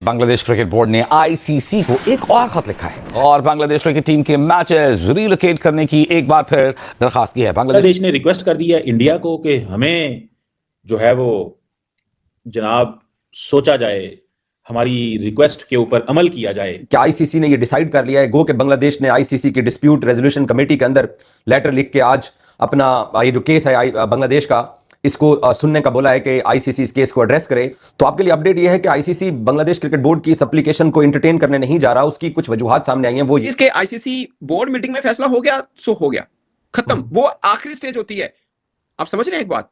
Bangladesh cricket board ने ICC को एक और खत लिखा है और बांग्लादेश क्रिकेट टीम के मैचेस रिलोकेट करने की एक बार फिर दरखास्त की है। बांग्लादेश ने रिक्वेस्ट कर दी है इंडिया को कि हमें जो है वो जनाब सोचा जाए, हमारी रिक्वेस्ट के ऊपर अमल किया जाए। क्या आईसीसी ने ये डिसाइड कर लिया है? गो के बांग्लादेश ने आईसीसी की डिस्प्यूट रेजोल्यूशन कमेटी के अंदर लेटर लिख के आज अपना ये जो केस है बांग्लादेश का, इसको सुनने का बोला है कि आईसीसी इस केस को एड्रेस करे। तो आपके लिए अपडेट ये है कि आईसीसी बांग्लादेश क्रिकेट बोर्ड की इस एप्लीकेशन को एंटरटेन करने नहीं जा रहा। उसकी कुछ वजूहात सामने आई हैं। वो इसके आईसीसी बोर्ड मीटिंग में फैसला हो गया सो हो गया, खत्म। वो आखिरी स्टेज होती है, आप समझ रहे हैं? एक बात,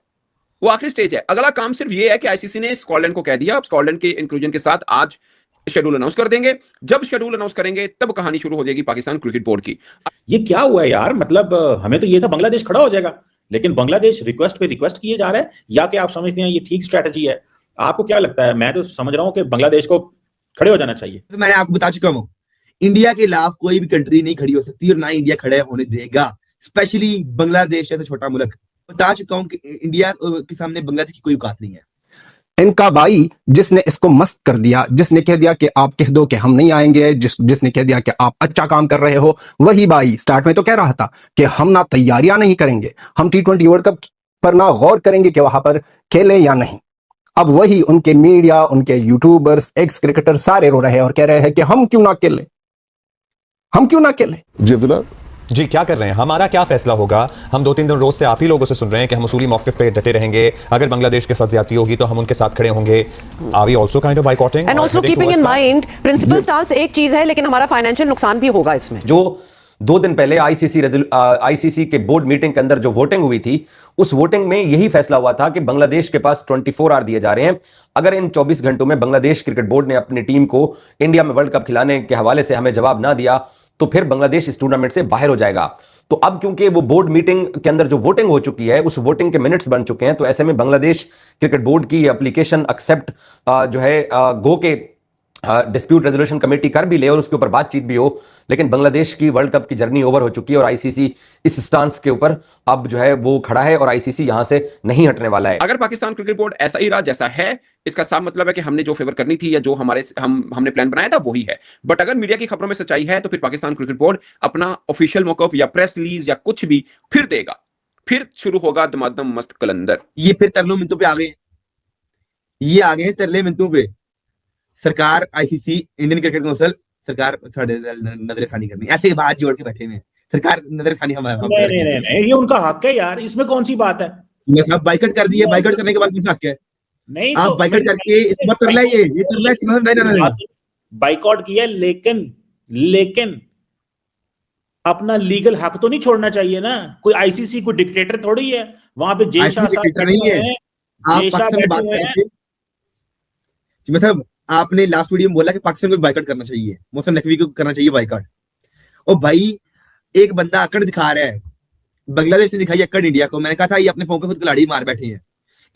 वो आखिरी स्टेज है। अगला काम सिर्फ ये है कि आईसीसी ने स्कॉटलैंड को कह दिया, अब स्कॉटलैंड के इंक्लूजन के साथ आज शेड्यूल अनाउंस कर देंगे। जब शेड्यूल अनाउंस करेंगे तब कहानी शुरू हो जाएगी पाकिस्तान क्रिकेट बोर्ड की। ये क्या हुआ है यार? मतलब हमें तो ये था बांग्लादेश खड़ा हो जाएगा, लेकिन बांग्लादेश रिक्वेस्ट पे रिक्वेस्ट किए जा रहा है। या कि आप समझते हैं ये ठीक स्ट्रेटजी है? आपको क्या लगता है? मैं तो समझ रहा हूं कि बांग्लादेश को खड़े हो जाना चाहिए। तो मैंने आपको बता चुका हूं, इंडिया के खिलाफ कोई भी कंट्री नहीं खड़ी हो सकती और ना इंडिया खड़े होने देगा, स्पेशली बांग्लादेश जैसा छोटा मुल्क। बता चुका हूं कि इंडिया के सामने बांग्लादेश की कोई औकात नहीं है। इनका भाई जिसने इसको मस्त कर दिया, जिसने कह दिया कि आप कह दो कि हम नहीं आएंगे, जिसने कह दिया कि आप अच्छा काम कर रहे हो, वही भाई स्टार्ट में तो कह रहा था कि हम ना तैयारियां नहीं करेंगे, हम T20 वर्ल्ड कप पर ना गौर करेंगे कि वहां पर खेले या नहीं। अब वही उनके मीडिया, उनके यूट्यूबर्स, एक्स क्रिकेटर सारे रो रहे हैं और कह रहे हैं कि हम क्यों ना खेले, हम क्यों ना खेले। जी अब्दुल्ला जी, क्या कर रहे हैं? हमारा क्या फैसला होगा? हम 2-3 दिन रोज से आप ही लोगों से सुन रहे हैं कि हम उसूली मौके पे डटे रहेंगे। अगर बांग्लादेश के साथ ज्यादती होगी तो हम उनके साथ खड़े होंगे। Are we also kind of boycotting and also keeping in mind principle stance एक चीज है, लेकिन हमारा फाइनेंशियल नुकसान भी होगा इसमें। जो 2 दिन पहले आईसीसी के बोर्ड मीटिंग के अंदर जो वोटिंग हुई थी, उस वोटिंग में यही फैसला हुआ था कि बांग्लादेश के पास 24 आवर दिए जा रहे हैं। अगर इन 24 घंटों में बांग्लादेश क्रिकेट बोर्ड ने अपनी टीम को इंडिया में वर्ल्ड कप खिलाने के हवाले से हमें जवाब ना दिया तो फिर बांग्लादेश इस टूर्नामेंट से बाहर हो जाएगा। तो अब क्योंकि वो बोर्ड मीटिंग के अंदर जो वोटिंग हो चुकी है, उस वोटिंग के मिनट्स बन चुके हैं, तो ऐसे में बांग्लादेश क्रिकेट बोर्ड की एप्लीकेशन एक्सेप्ट जो है गो के डिस्प्यूट रेजोल्यूशन कमेटी कर भी ले और उसके ऊपर बातचीत भी हो, लेकिन बांग्लादेश की वर्ल्ड कप की जर्नी ओवर हो चुकी है और आईसीसी इस स्टांस के ऊपर अब जो है वो खड़ा है और आईसीसी यहां से नहीं हटने वाला है। अगर पाकिस्तान क्रिकेट बोर्ड ऐसा ही रहा जैसा है, इसका साफ मतलब है कि हमने जो फेवर करनी थी या जो हमने प्लान बनाया था वही है। बट अगर मीडिया की खबरों में सच्चाई है तो फिर पाकिस्तान क्रिकेट बोर्ड अपना ऑफिशियल मौकफ या प्रेस रिलीज या कुछ भी फिर देगा, फिर शुरू होगा दमादम मस्त कलंदर। ये फिर तरलो मिनटों पे आ गए, ये आ गए तरले मिनटों पे। सरकार, आईसीसी, इंडियन क्रिकेट काउंसिल, सरकार नजरसानी करनी, ऐसे बात जोड़ के बैठे हुए हैं। सरकार नजरसानी हमारा नहीं, ये उनका हक है यार, इसमें कौन सी बात है? सब बाइकआउट कर दिए, बाइकआउट करने के बाद कौन सा हक है? नहीं, आप बाइकआउट करके इस बात तरला ये तरला बाइकआउट किया, लेकिन अपना लीगल हक तो नहीं छोड़ना चाहिए ना। कोई आईसीसी कोई डिक्टेटर थोड़ी है, वहां पे जेशा मतलब आपने लास्ट वीडियो में बोला कि पाकिस्तान को बाइकआउट करना चाहिए, मोहसिन नकवी को करना चाहिए बाइकआउट। और भाई एक बंदा अकड़ दिखा रहा है, बांग्लादेश ने दिखाई अकड़ इंडिया को। मैंने कहा था ये अपने पांव पे खुद कलाड़ी मार बैठे हैं।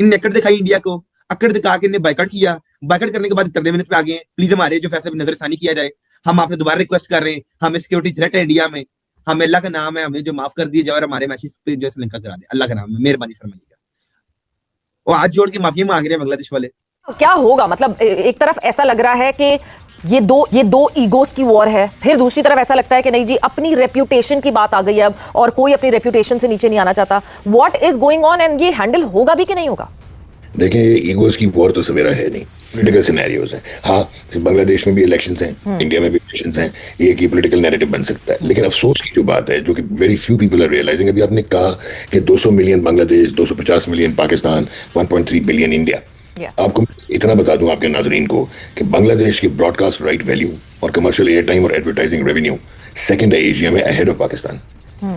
इनने अकड़ दिखाई इंडिया को, अकड़ दिखा के इन्हें बाइकआउट किया। बाइकआउट करने के बाद 30 मिनट पे आ गए, प्लीज हमारे जो फैसले पे नजरसानी किया जाए। हम आपसे दोबारा रिक्वेस्ट कर रहे हैं, हमें सिक्योरिटी थ्रेट है इंडिया में, हमें अल्लाह का नाम है, हमें जो माफ कर दिए जाए और हमारे मैचेस पे जो श्रीलंका करा दे, अल्लाह का नाम है, मेहरबानी फरमाइएगा। और हाथ जोड़ के माफी मांग रहे हैं बांग्लादेश वाले। क्या होगा? मतलब एक तरफ ऐसा लग रहा है कि ये दो ईगोस की वॉर है, फिर दूसरी तरफ ऐसा लगता है कि नहीं जी अपनी रेप्यूटेशन की बात आ गई अब और कोई अपनी रेप्यूटेशन से नीचे नहीं आना चाहता। What is going on and ये हैंडल होगा भी कि नहीं होगा? देखिए, ईगोस की वॉर तो सवेरा है नहीं, पॉलिटिकल सिनेरियोज हैं। हाँ, बांग्लादेश में भी इलेक्शंस हैं, इंडिया में भी इलेक्शंस हैं, एक ही पॉलिटिकल नैरेटिव बन सकता है। लेकिन अफसोस की जो बात है, जो कि very few people are realising, अभी आपने कहा कि 200 million Bangladesh, 250 million Pakistan, 1.3 billion India. आपको इतना बता दूं आपके नाजरीन को कि बांग्लादेश की ब्रॉडकास्ट राइट वैल्यू और कमर्शियल एयर टाइम और एडवर्टाइजिंग रेवेन्यू सेकंड है एशिया में, अहेड ऑफ पाकिस्तान।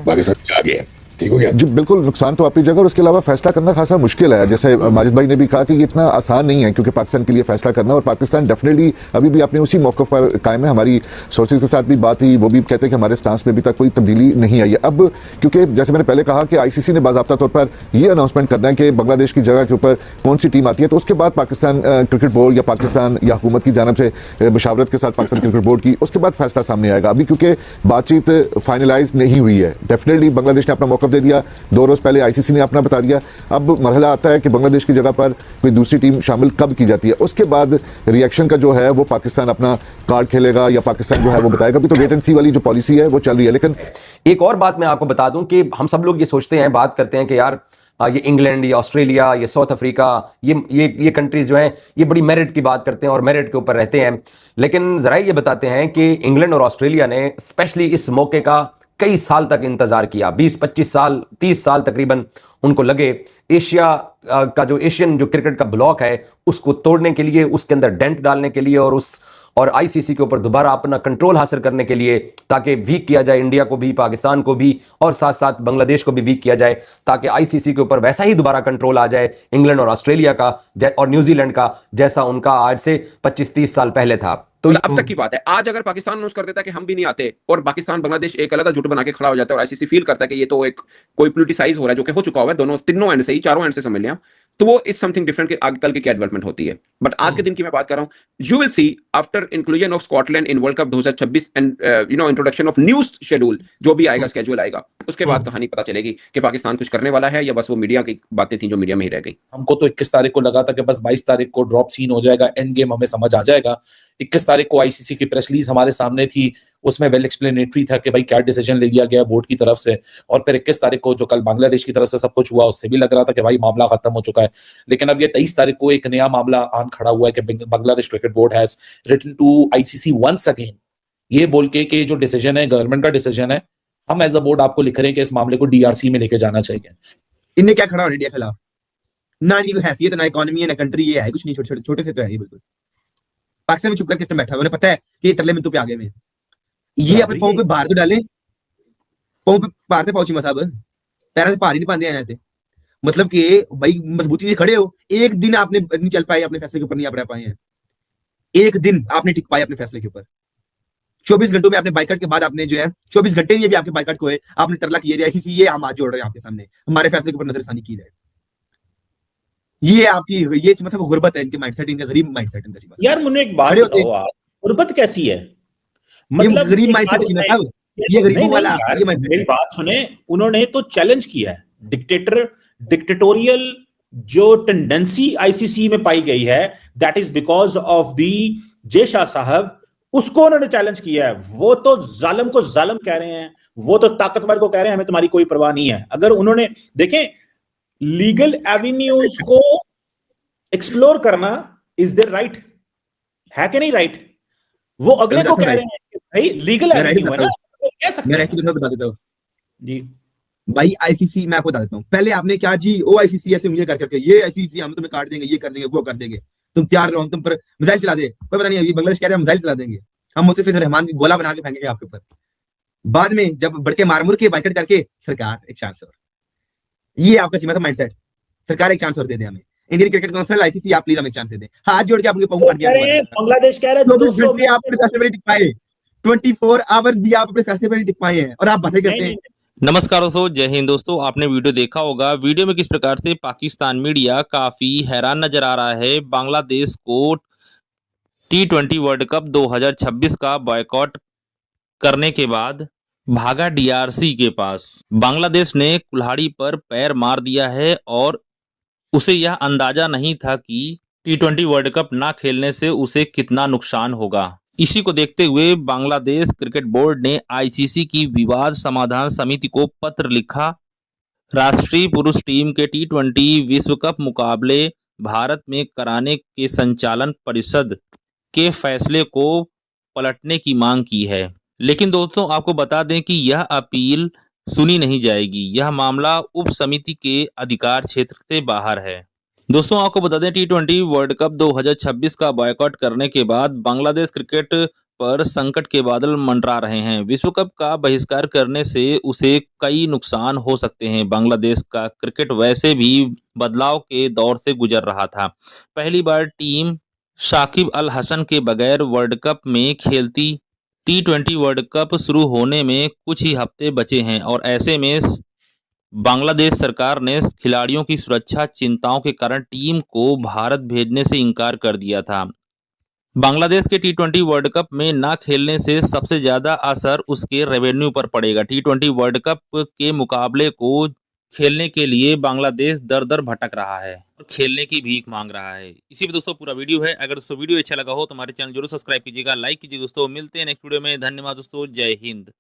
पाकिस्तान आगे है, ठीक हो गया जी। बिल्कुल, नुकसान तो अपनी जगह और उसके अलावा फैसला करना खासा मुश्किल है। जैसे माजिद भाई ने भी कहा कि ये इतना आसान नहीं है क्योंकि पाकिस्तान के लिए फैसला करना, और पाकिस्तान डेफिनेटली अभी भी अपने उसी मौक़िफ़ पर कायम है। हमारी सोर्सेज के साथ भी बात हुई, वो भी कहते हैं कि हमारे स्टांस में अभी तक कोई तब्दीली नहीं आई है। अब क्योंकि जैसे मैंने पहले कहा कि आईसीसी ने बाज़ाब्ता तौर पर ये अनाउंसमेंट करना है कि बांग्लादेश की जगह के ऊपर कौन सी टीम आती है, तो उसके बाद पाकिस्तान क्रिकेट बोर्ड या पाकिस्तान या हुकूमत की जानब से मशावरत के साथ पाकिस्तान क्रिकेट बोर्ड की, उसके बाद फैसला सामने आएगा। अभी क्योंकि बातचीत फाइनलाइज नहीं हुई है, डेफिनेटली बांग्लादेश ने अपना मौका मौकफ दे दिया, 2 रोज पहले आईसीसी ने अपना बता दिया। अब मरहला आता है कि बांग्लादेश की जगह पर कोई दूसरी टीम शामिल कब की जाती है। उसके बाद रिएक्शन का जो है वो पाकिस्तान अपना कार्ड खेलेगा या पाकिस्तान जो है वो बताएगा। अभी तो वेट एंड सी वाली जो पॉलिसी है वो चल रही है। लेकिन एक और बात मैं आपको बता दूं कि हम सब लोग ये सोचते हैं, बात करते हैं कि यार ये इंग्लैंड, ये ऑस्ट्रेलिया, ये साउथ अफ्रीका, ये कंट्रीज जो हैं ये बड़ी मेरिट की बात करते हैं और मेरिट के ऊपर रहते हैं। लेकिन जरा ये बताते हैं कि इंग्लैंड और ऑस्ट्रेलिया ने स्पेशली इस मौके का कई साल तक इंतजार किया, 20-25 साल, 30 साल तकरीबन उनको लगे एशिया का जो एशियन जो क्रिकेट का ब्लॉक है उसको तोड़ने के लिए, उसके अंदर डेंट डालने के लिए और आईसीसी के ऊपर दोबारा अपना कंट्रोल हासिल करने के लिए, ताकि वीक किया जाए इंडिया को भी, पाकिस्तान को भी और साथ साथ बांग्लादेश को भी वीक किया जाए, ताकि आईसीसी के ऊपर वैसा ही दोबारा कंट्रोल आ जाए इंग्लैंड और ऑस्ट्रेलिया का और न्यूजीलैंड का, जैसा उनका आज से 25-30 साल पहले था। तो अब तक की बात है। आज अगर पाकिस्तान अनाउंस कर देता है कि हम भी नहीं आते और पाकिस्तान बांग्लादेश एक अलग जुट बना के खड़ा हो जाता है और आईसीसी फील करता है कि ये तो एक कोई पोलिटिसाइज हो रहा है, जो कि हो चुका हुआ है दोनों तीनों एंड से ही, चारों एंड से समझ लिया, तो वो इज समथिंग डिफरेंट कि आगे कल की क्या डेवलपमेंट होती है। बट आज के दिन की मैं बात कर रहा हूं, you will see after inclusion of Scotland in world cup 2026 and introduction of new schedule, जो भी आएगा स्केड्यूल आएगा, उसके बाद कहानी पता चलेगी कि पाकिस्तान कुछ करने वाला है या बस वो मीडिया की बातें थी जो मीडिया में ही रह गई। हमको तो 21 तारीख को लगा था कि बस 22 तारीख को ड्रॉप सीन हो जाएगा, एंड गेम हमें समझ आ जाएगा। 21 तारीख को आईसीसी की प्रेस रिलीज हमारे सामने थी, उसमें वेल एक्सप्लेनेटरी था कि भाई क्या डिसीजन ले लिया गया बोर्ड की तरफ से। और फिर 21 तारीख को जो कल बांग्लादेश की तरफ से सब कुछ हुआ उससे भी लग रहा था कि भाई मामला खत्म हो चुका है। लेकिन अब ये 23 तारीख को एक नया मामला आन खड़ा हुआ है कि Bangladesh cricket board has written to ICC once again, ये बोल के जो डिसीजन है गवर्नमेंट का डिसीजन है, हम एज अ बोर्ड आपको लिख रहे हैं कि इस मामले को डीआरसी में लेके जाना चाहिए। इनने क्या खड़ा हो इंडिया के खिलाफ, ना इनकी हैसियत, ना इकोनॉमी है, ना कंट्री, ये है कुछ नहीं, छोटे से तो है ये बिल्कुल। पाकिस्तान में चुप करके बैठा हुआ, उन्हें पता है कि ये तरले मिनटों पे आगे में, ये अपने पाँव पे बाहर तो डाले, पाँव पे बाहर से पहुंची साहब, पैरों से पार ही नहीं पाते हैं थे। मतलब कि भाई मजबूती से खड़े हो, एक दिन आपने नहीं चल पाए, अपने फैसले के ऊपर नहीं आप रह पाए हैं, एक दिन आपने टिक पाए अपने फैसले के ऊपर। 24 घंटों में आपने बाइकआउट के बाद आपने जो है 24 घंटे नहीं, भी आपके बाइकआउट को है, आपने तरला किया आईसीसी, ये हम आज जोड़ रहे हैं आपके सामने, हमारे फैसले के ऊपर नजरसानी की जाए। ये आपकी ये मतलब गुर्बत है, इनके माइंडसेट, इनका गरीब माइंडसेट इनका। यार मुझे एक बात बताओ आप, गुर्बत कैसी है? मतलब गरीब माइंडसेट है साहब, ये गरीबों वाला। ये मेरी बात सुने, उन्होंने तो चैलेंज किया है डिक्टेटोरियल जो टेंडेंसी आईसीसी में पाई गई है, that is because of the J Shah साहब, उसको उन्होंने चैलेंज किया है। वो तो जालिम को जालिम कह रहे हैं, वो तो ताकतवर को कह रहे हैं हमें तुम्हारी कोई परवाह नहीं है। अगर उन्होंने देखें लीगल एवेन्यूज को एक्सप्लोर करना इज देयर राइट, है कि नहीं राइट? वो अगले को कह रहे हैं कि भाई लीगल एवेन्यू है ना, कह सकते हैं। मैं बता देता हूं जी भाई, आईसीसी मैं आपको बता देता हूं, पहले आपने क्या जी, ओ आईसीसी ऐसे उंगलियां कर करके, ये आईसीसी हम तुम्हें काट देंगे, ये कर देंगे, वो कर देंगे, तुम तैयार रहो, हम तुम पर मिसाइल चला दे, कोई पता नहीं, अभी बांग्लादेश कह रहे हैं मिसाइल चला देंगे, हम मुस्तफिजुर रहमान की गोला बना के फेंकेंगे आपके ऊपर। बाद में जब बढ़ के मारमुर के बाइकआउट करके, सरकार एक चांस और, ये आपका चीमा था माइंडसेट, सरकार एक चांस और दे दे हमें, इंडियन क्रिकेट काउंसिल आईसीसी आप प्लीज हमें एक चांस दे दे, हाथ जोड़ के आपके पांव पड़ गया। बांग्लादेश कह रहे हैं 200 घंटे आप अपने फैसले पर टिक पाए, 24 आवर्स भी आप अपने फैसले पर टिक पाए हैं और आप बातें करते हैं। नमस्कार दोस्तों, जय हिंद दोस्तों। आपने वीडियो देखा होगा, वीडियो में किस प्रकार से पाकिस्तान मीडिया काफी हैरान नजर आ रहा है। बांग्लादेश को T20 वर्ल्ड कप 2026 का बॉयकॉट करने के बाद भागा डीआरसी के पास। बांग्लादेश ने कुल्हाड़ी पर पैर मार दिया है और उसे यह अंदाजा नहीं था कि T20 वर्ल्ड कप ना खेलने से उसे कितना नुकसान होगा। इसी को देखते हुए बांग्लादेश क्रिकेट बोर्ड ने आईसीसी की विवाद समाधान समिति को पत्र लिखा। राष्ट्रीय पुरुष टीम के T20 विश्व कप मुकाबले भारत में कराने के संचालन परिषद के फैसले को पलटने की मांग की है। लेकिन दोस्तों आपको बता दें कि यह अपील सुनी नहीं जाएगी। यह मामला उप समिति के अधिकार क्षेत्र से बाहर है। दोस्तों आपको बता दें T20 वर्ल्ड कप 2026 का बॉयकॉट करने के बाद बांग्लादेश क्रिकेट पर संकट के बादल मंडरा रहे हैं। विश्व कप का बहिष्कार करने से उसे कई नुकसान हो सकते हैं। बांग्लादेश का क्रिकेट वैसे भी बदलाव के दौर से गुजर रहा था। पहली बार टीम शाकिब अल हसन के बगैर वर्ल्ड कप में खेलती। T20 वर्ल्ड कप शुरू होने में कुछ ही हफ्ते बचे हैं और ऐसे में बांग्लादेश सरकार ने खिलाड़ियों की सुरक्षा चिंताओं के कारण टीम को भारत भेजने से इनकार कर दिया था। बांग्लादेश के टी20 वर्ल्ड कप में ना खेलने से सबसे ज्यादा असर उसके रेवेन्यू पर पड़ेगा। टी20 वर्ल्ड कप के मुकाबले को खेलने के लिए बांग्लादेश दर दर भटक रहा है और खेलने की भीख मांग रहा है। इसी पे दोस्तों पूरा वीडियो है। अगर दोस्तों वीडियो अच्छा लगा हो तो हमारे चैनल जरूर सब्सक्राइब कीजिएगा, लाइक कीजिए। दोस्तों मिलते हैं नेक्स्ट वीडियो में। धन्यवाद दोस्तों, जय हिंद।